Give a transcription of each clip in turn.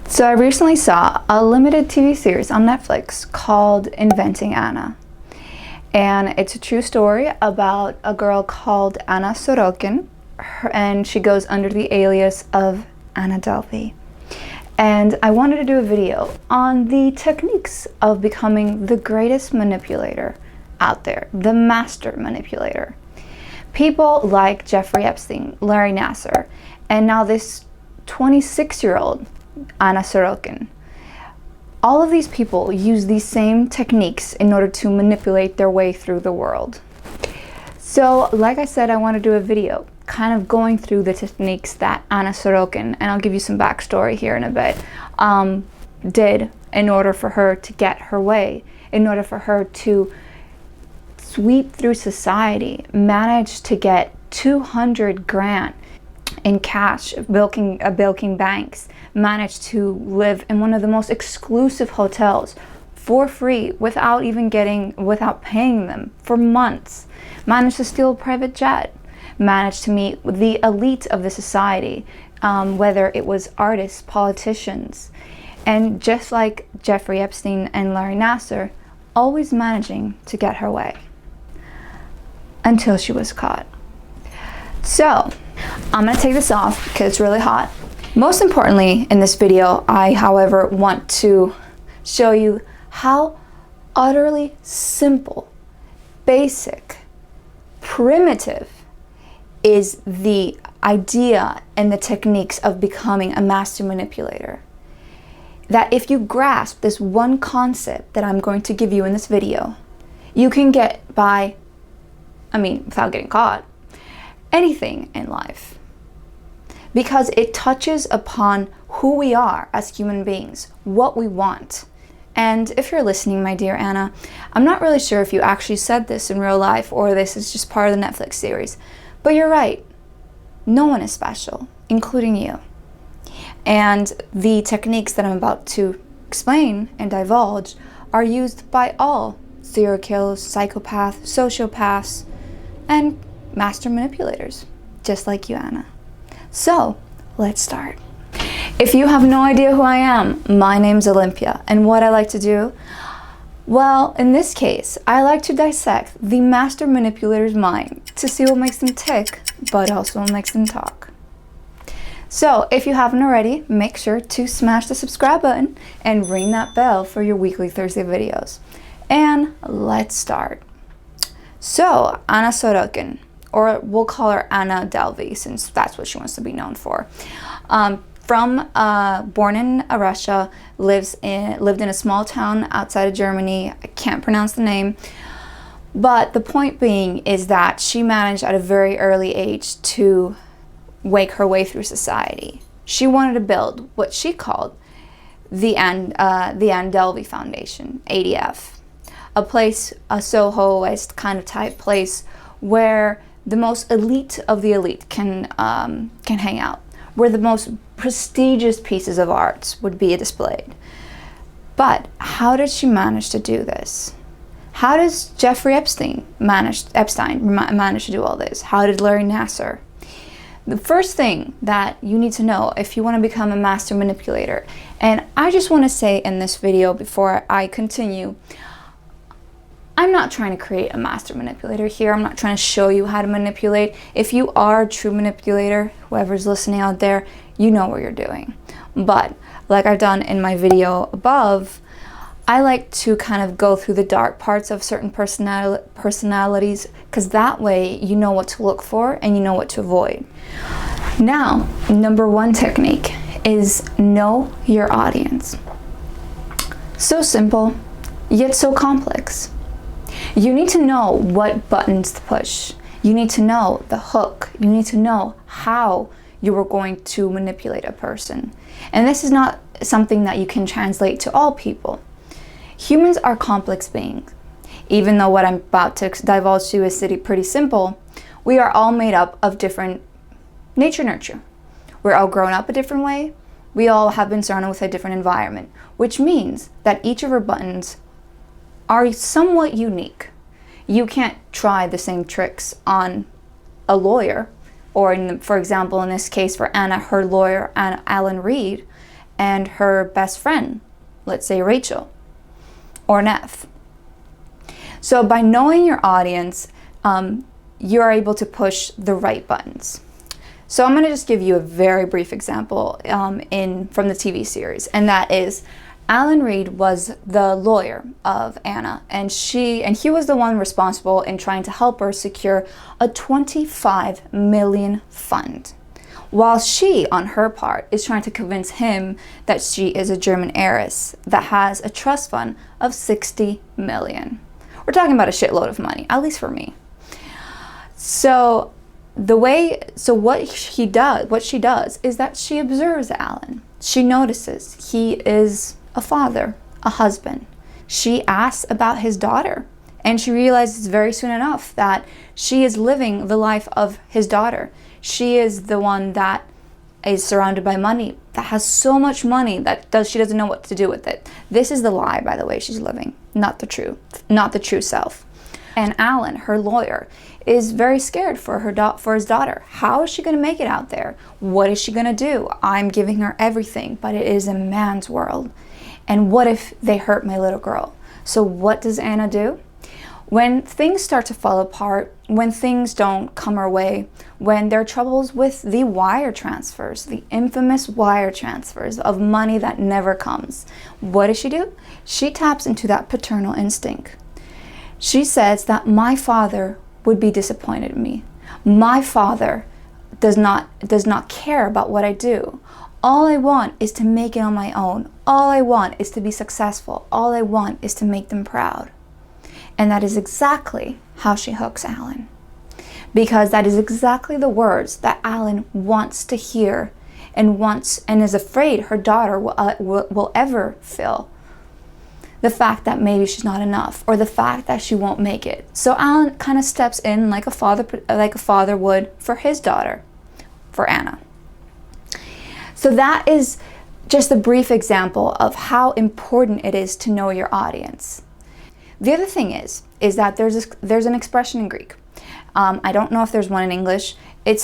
So I recently saw a limited TV series on Netflix called Inventing Anna. And it's a true story about a girl called Anna Sorokin, and she goes under the alias of Anna Delvey. And I wanted to do a video on the techniques of becoming the greatest manipulator out there, the master manipulator. People like Jeffrey Epstein, Larry Nassar, and now this 26-year-old Anna Sorokin. All of these people use these same techniques in order to manipulate their way through the world. So, like I said, I want to do a video kind of going through the techniques that Anna Sorokin, and I'll give you some backstory here in a bit, did in order for her to get her way, in order for her to sweep through society, manage to get 200 grand in cash, bilking banks, managed to live in one of the most exclusive hotels for free without paying them for months, managed to steal a private jet, managed to meet the elite of the society, whether it was artists, politicians, and just like Jeffrey Epstein and Larry Nassar, always managing to get her way until she was caught. So I'm gonna take this off because it's really hot. Most importantly in this video, I, however, want to show you how utterly simple, basic, primitive is the idea and the techniques of becoming a master manipulator. That if you grasp this one concept that I'm going to give you in this video, you can get by, without getting caught, anything in life. Because it touches upon who we are as human beings, what we want. And if you're listening, my dear Anna, I'm not really sure if you actually said this in real life or this is just part of the Netflix series, but you're right. No one is special, including you. And the techniques that I'm about to explain and divulge are used by all serial killers, psychopaths, sociopaths, and master manipulators, just like you, Anna. So, let's start. If you have no idea who I am, my name's Olympia, and what I like to do? Well, in this case, I like to dissect the master manipulator's mind to see what makes them tick, but also what makes them talk. So, if you haven't already, make sure to smash the subscribe button and ring that bell for your weekly Thursday videos. And let's start. So, Anna Sorokin, or we'll call her Anna Delvey since that's what she wants to be known for. Born in Russia, lived in a small town outside of Germany. I can't pronounce the name. But the point being is that she managed at a very early age to wake her way through society. She wanted to build what she called the Ann Delvey Foundation, ADF. A place, a Soho West kind of type place where the most elite of the elite can hang out, where the most prestigious pieces of art would be displayed. But how did she manage to do this? How does Jeffrey Epstein manage to do all this? How did Larry Nassar? The first thing that you need to know if you want to become a master manipulator, and I just want to say in this video before I continue, I'm not trying to create a master manipulator here. I'm not trying to show you how to manipulate. If you are a true manipulator, whoever's listening out there, you know what you're doing. But like I've done in my video above, I like to kind of go through the dark parts of certain personalities, because that way you know what to look for and you know what to avoid. Now, number one technique is know your audience. So simple, yet so complex. You need to know what buttons to push. You need to know the hook. You need to know how you are going to manipulate a person. And this is not something that you can translate to all people. Humans are complex beings. Even though what I'm about to divulge to you is pretty simple, we are all made up of different nature. We're all grown up a different way. We all have been surrounded with a different environment, which means that each of our buttons are somewhat unique. You can't try the same tricks on a lawyer, or for example, in this case for Anna, her lawyer, Alan Reed, and her best friend, let's say Rachel, or Neff. So by knowing your audience, you're able to push the right buttons. So I'm going to just give you a very brief example from the TV series, and that is Alan Reed was the lawyer of Anna, and he was the one responsible in trying to help her secure a $25 million fund, while she, on her part, is trying to convince him that she is a German heiress that has a trust fund of $60 million. We're talking about a shitload of money, at least for me. So what she does is that she observes Alan. She notices he is a father, a husband. She asks about his daughter, and she realizes very soon enough that she is living the life of his daughter. She is the one that is surrounded by money, that has so much money that she doesn't know what to do with it. This is the lie, by the way, she's living, not the true self. And Alan, her lawyer, is very scared for his daughter. How is she going to make it out there? What is she going to do? I'm giving her everything, but it is a man's world. And what if they hurt my little girl? So what does Anna do? When things start to fall apart, when things don't come her way, when there are troubles with the wire transfers, the infamous wire transfers of money that never comes, what does she do? She taps into that paternal instinct. She says that my father would be disappointed in me. My father does not care about what I do. All I want is to make it on my own. All I want is to be successful. All I want is to make them proud. And that is exactly how she hooks Alan. Because that is exactly the words that Alan wants to hear and is afraid her daughter will ever feel. The fact that maybe she's not enough, or the fact that she won't make it. So Alan kind of steps in like a father would for his daughter, for Anna. So that is just a brief example of how important it is to know your audience. The other thing is that there's an expression in Greek. I don't know if there's one in English. It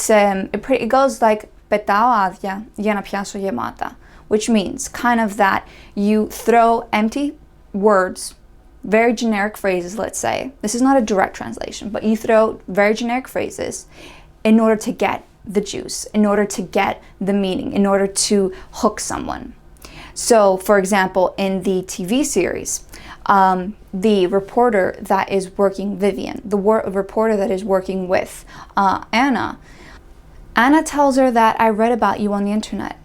goes like "petao adya για να πιάσω γεμάτα," which means kind of that you throw empty words, very generic phrases, let's say. This is not a direct translation, but you throw very generic phrases in order to get the juice, in order to get the meaning, in order to hook someone. So, for example, in the TV series, the reporter that is working Vivian, the reporter that is working with Anna tells her that I read about you on the internet.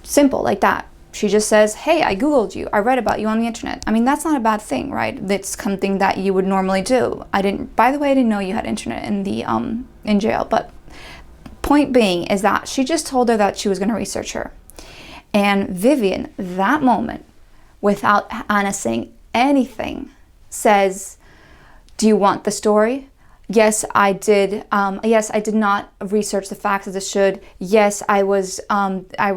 Simple, like that. She just says, hey, I Googled you. I read about you on the internet. I mean, that's not a bad thing, right? That's something that you would normally do. By the way, I didn't know you had internet in jail. But point being is that she just told her that she was going to research her. And Vivian, that moment, without Anna saying anything, says, do you want the story? Yes, I did. Yes, I did not research the facts as I should. Yes, I was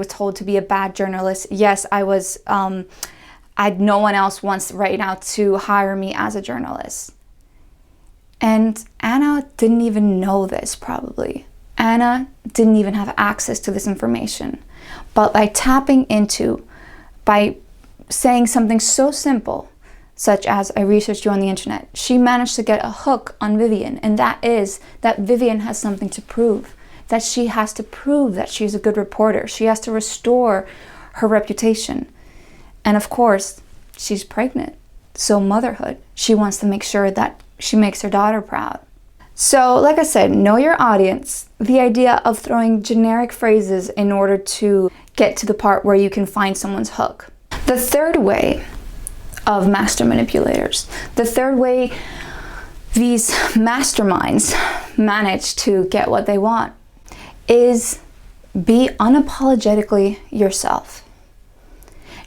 told to be a bad journalist. Yes, no one else wants right now to hire me as a journalist. And Anna didn't even know this, probably. Anna didn't even have access to this information. But by saying something so simple, such as I researched you on the internet, she managed to get a hook on Vivian, and that is that Vivian has something to prove, that she has to prove that she's a good reporter. She has to restore her reputation. And of course, she's pregnant. So motherhood, she wants to make sure that she makes her daughter proud. So like I said, know your audience. The idea of throwing generic phrases in order to get to the part where you can find someone's hook. The third way of master manipulators, the third way these masterminds manage to get what they want, is be unapologetically yourself.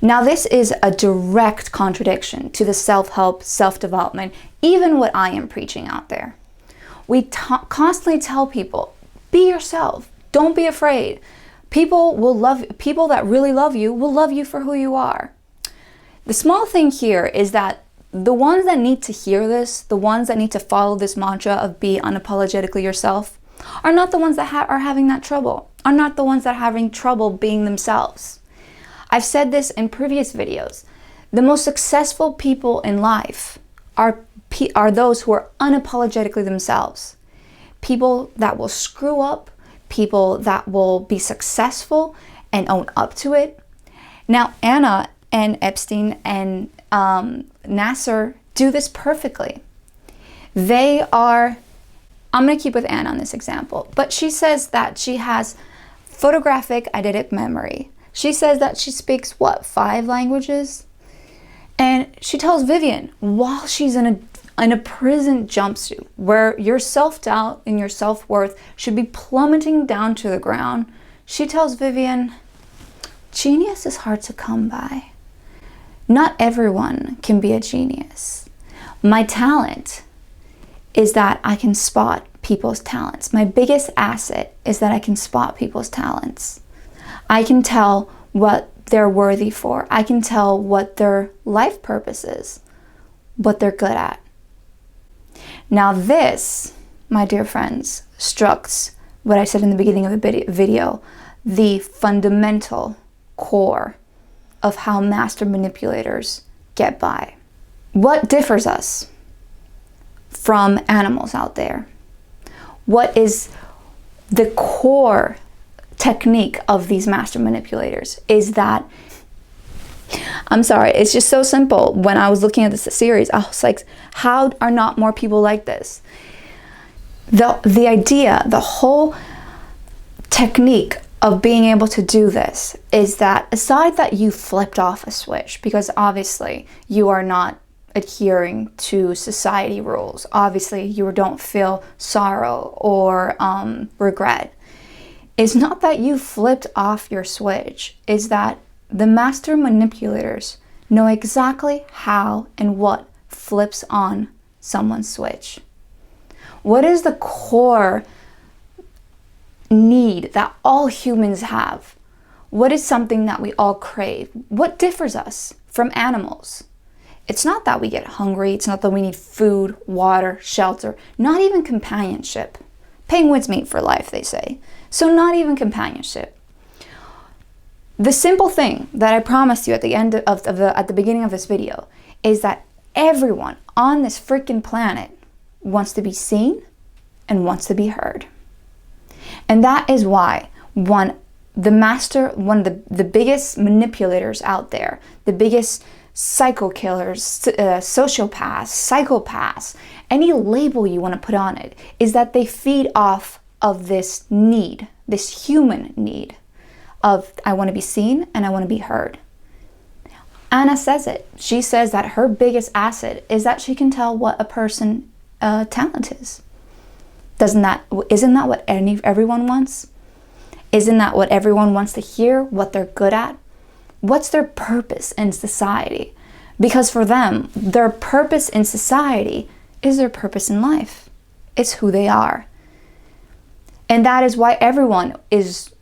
Now this is a direct contradiction to the self-help, self-development, even what I am preaching out there. We constantly tell people, be yourself, don't be afraid. People that really love you will love you for who you are. The small thing here is that the ones that need to hear this, the ones that need to follow this mantra of be unapologetically yourself, are not the ones that are having that trouble, are not the ones that are having trouble being themselves. I've said this in previous videos. The most successful people in life are those who are unapologetically themselves. People that will screw up, people that will be successful and own up to it. Now, Anna and Epstein and Nassar do this perfectly. They are, I'm going to keep with Anna on this example, but she says that she has photographic eidetic memory. She says that she speaks, 5 languages? And she tells Vivian, while she's in a prison jumpsuit, where your self-doubt and your self-worth should be plummeting down to the ground, she tells Vivian, genius is hard to come by. Not everyone can be a genius. My talent is that I can spot people's talents. My biggest asset is that I can spot people's talents. I can tell what they're worthy for. I can tell what their life purpose is, what they're good at. Now this, my dear friends, structs what I said in the beginning of the video, the fundamental core of how master manipulators get by. What differs us from animals out there? What is the core technique of these master manipulators is that, I'm sorry, it's just so simple. When I was looking at this series, I was like, how are not more people like this? The idea, the whole technique of being able to do this is that, aside that you flipped off a switch, because obviously you are not adhering to society rules. Obviously you don't feel sorrow or regret. It's not that you flipped off your switch. It's that the master manipulators know exactly how and what flips on someone's switch. What is the core need that all humans have? What is something that we all crave? What differs us from animals? It's not that we get hungry. It's not that we need food, water, shelter, not even companionship. Penguins mate for life, they say. So not even companionship. The simple thing that I promised you at the end of at the beginning of this video is that everyone on this freaking planet wants to be seen and wants to be heard. And that is why one of the biggest manipulators out there, the biggest psycho killers, sociopaths, psychopaths, any label you want to put on it, is that they feed off of this need, this human need of, I want to be seen and I want to be heard. Anna says it. She says that her biggest asset is that she can tell what a person's talent is. Isn't that what everyone wants? Isn't that what everyone wants to hear, what they're good at? What's their purpose in society? Because for them, their purpose in society is their purpose in life. It's who they are. And that is why everyone was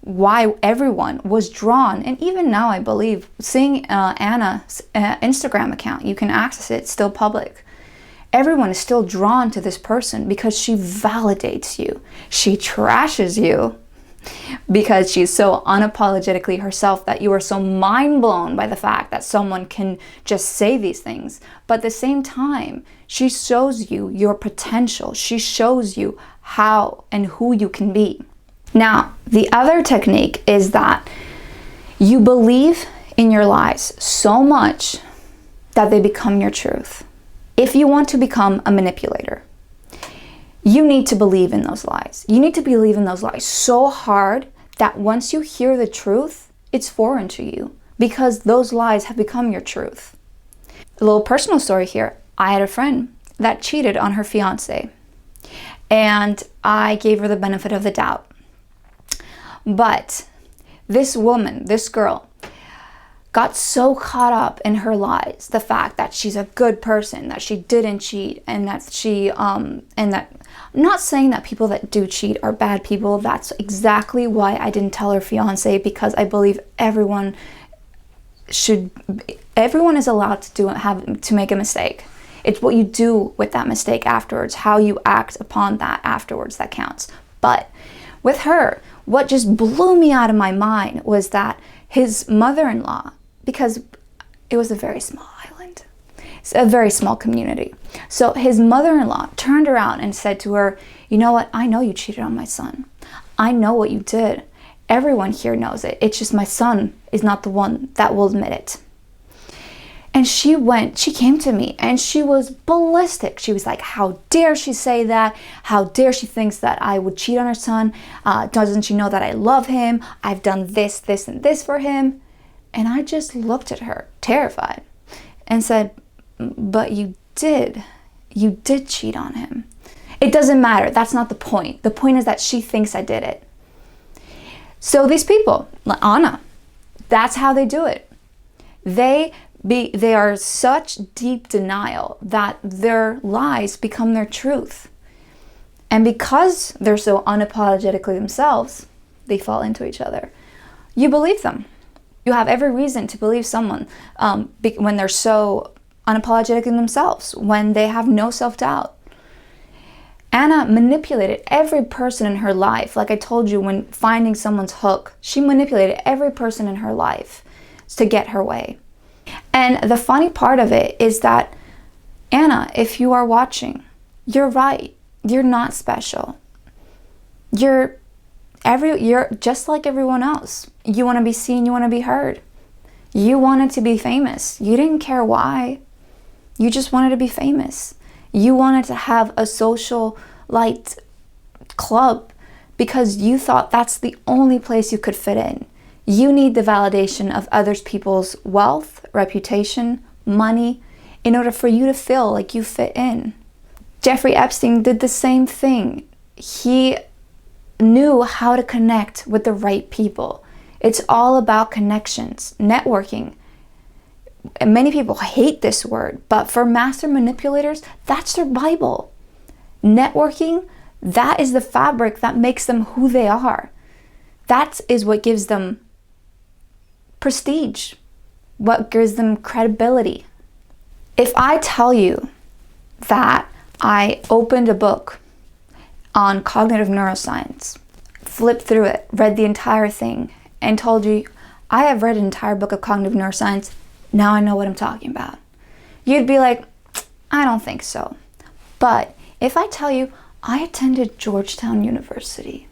drawn. And even now, I believe, seeing Anna's Instagram account, you can access it, it's still public. Everyone is still drawn to this person because she validates you. She trashes you because she's so unapologetically herself that you are so mind blown by the fact that someone can just say these things. But at the same time, she shows you your potential. She shows you how and who you can be. Now, the other technique is that you believe in your lies so much that they become your truth. If you want to become a manipulator, you need to believe in those lies. You need to believe in those lies so hard that once you hear the truth, it's foreign to you because those lies have become your truth. A little personal story here. I had a friend that cheated on her fiance, and I gave her the benefit of the doubt. But this woman, this girl, got so caught up in her lies, the fact that she's a good person, that she didn't cheat, and that she, and that, I'm not saying that people that do cheat are bad people. That's exactly why I didn't tell her fiance, because I believe everyone is allowed to make a mistake. It's what you do with that mistake afterwards, how you act upon that afterwards that counts. But with her, what just blew me out of my mind was that his mother-in-law, because it was a very small island, it's a very small community. So his mother-in-law turned around and said to her, you know what? I know you cheated on my son. I know what you did. Everyone here knows it. It's just my son is not the one that will admit it. And she came to me and she was ballistic. She was like, how dare she say that? How dare she thinks that I would cheat on her son? Doesn't she know that I love him? I've done this, this, and this for him. And I just looked at her, terrified, and said, but you did cheat on him. It doesn't matter. That's not the point. The point is that she thinks I did it. So these people, Anna, that's how they do it. They are such deep denial that their lies become their truth. And because they're so unapologetically themselves, they fall into each other. You believe them. You have every reason to believe someone when they're so unapologetic in themselves, when they have no self-doubt. Anna manipulated every person in her life. Like I told you, when finding someone's hook, she manipulated every person in her life to get her way. And the funny part of it is that, Anna, if you are watching, you're right. You're not special. You're just like everyone else. You want to be seen, you want to be heard. You wanted to be famous. You didn't care why. You just wanted to be famous. You wanted to have a social light club because you thought that's the only place you could fit in. You need the validation of other people's wealth, reputation, money, in order for you to feel like you fit in. Jeffrey Epstein did the same thing. He knew how to connect with the right people. It's all about connections, networking. And many people hate this word, but for master manipulators, that's their Bible. Networking, that is the fabric that makes them who they are. That is what gives them prestige, what gives them credibility. If I tell you that I opened a book on cognitive neuroscience, flipped through it, read the entire thing, and told you, I have read an entire book of cognitive neuroscience, now I know what I'm talking about, you'd be like, I don't think so. But if I tell you, I attended Georgetown University,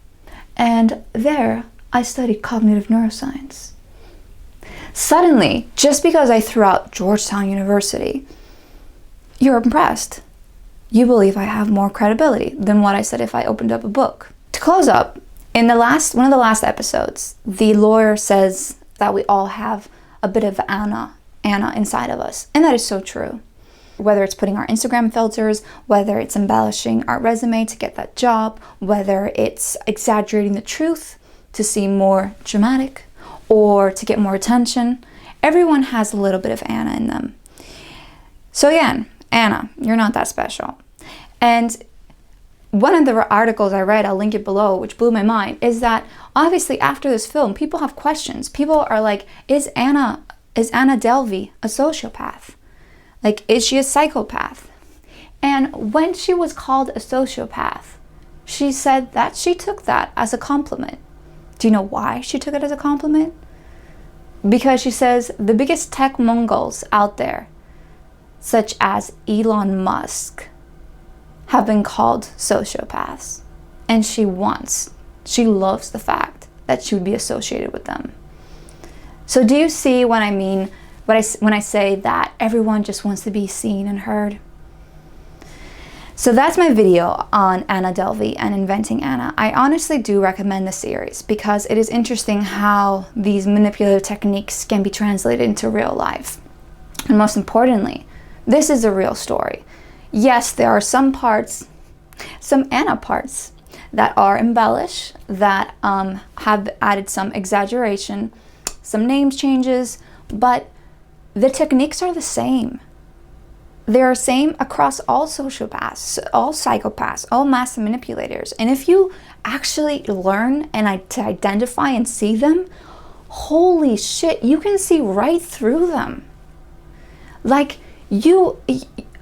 and there I studied cognitive neuroscience. Suddenly, just because I threw out Georgetown University, you're impressed. You believe I have more credibility than what I said if I opened up a book. To close up, in one of the last episodes, the lawyer says that we all have a bit of Anna inside of us. And that is so true. Whether it's putting our Instagram filters, whether it's embellishing our resume to get that job, whether it's exaggerating the truth to seem more dramatic or to get more attention, everyone has a little bit of Anna in them. So again, Anna, you're not that special. And one of the articles I read, I'll link it below, which blew my mind, is that obviously after this film, people have questions. People are like, is Anna Delvey a sociopath? Like, is she a psychopath? And when she was called a sociopath, she said that she took that as a compliment. Do you know why she took it as a compliment? Because she says the biggest tech Mongols out there, such as Elon Musk, have been called sociopaths. And she loves the fact that she would be associated with them. So do you see what I mean when I say that everyone just wants to be seen and heard? So that's my video on Anna Delvey and Inventing Anna. I honestly do recommend the series because it is interesting how these manipulative techniques can be translated into real life. And most importantly, this is a real story. Yes, there are some parts, some Anna parts, that are embellished, that have added some exaggeration, some names changes, but the techniques are the same. They are same across all sociopaths, all psychopaths, all master manipulators. And if you actually learn and to identify and see them, holy shit, you can see right through them. Like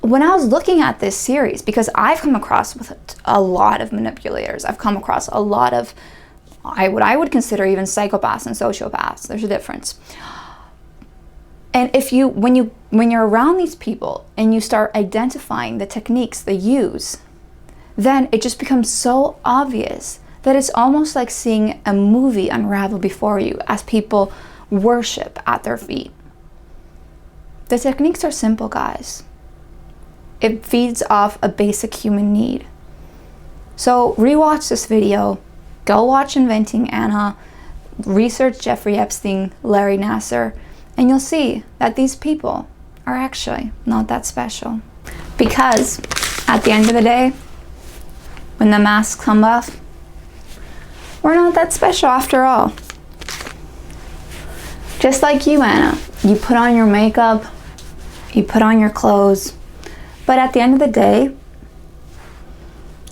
when I was looking at this series, because I've come across with a lot of manipulators, I've come across a lot of what I would consider even psychopaths and sociopaths. There's a difference. And when you're around these people and you start identifying the techniques they use, then it just becomes so obvious that it's almost like seeing a movie unravel before you as people worship at their feet. The techniques are simple, guys. It feeds off a basic human need. So rewatch this video, go watch Inventing Anna, research Jeffrey Epstein, Larry Nassar, and you'll see that these people are actually not that special. Because at the end of the day, when the masks come off, we're not that special after all. Just like you, Anna. You put on your makeup, you put on your clothes, but at the end of the day,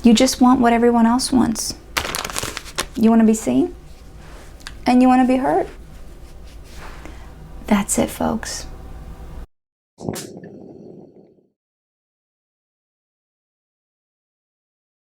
you just want what everyone else wants. You want to be seen, and you want to be heard. That's it, folks.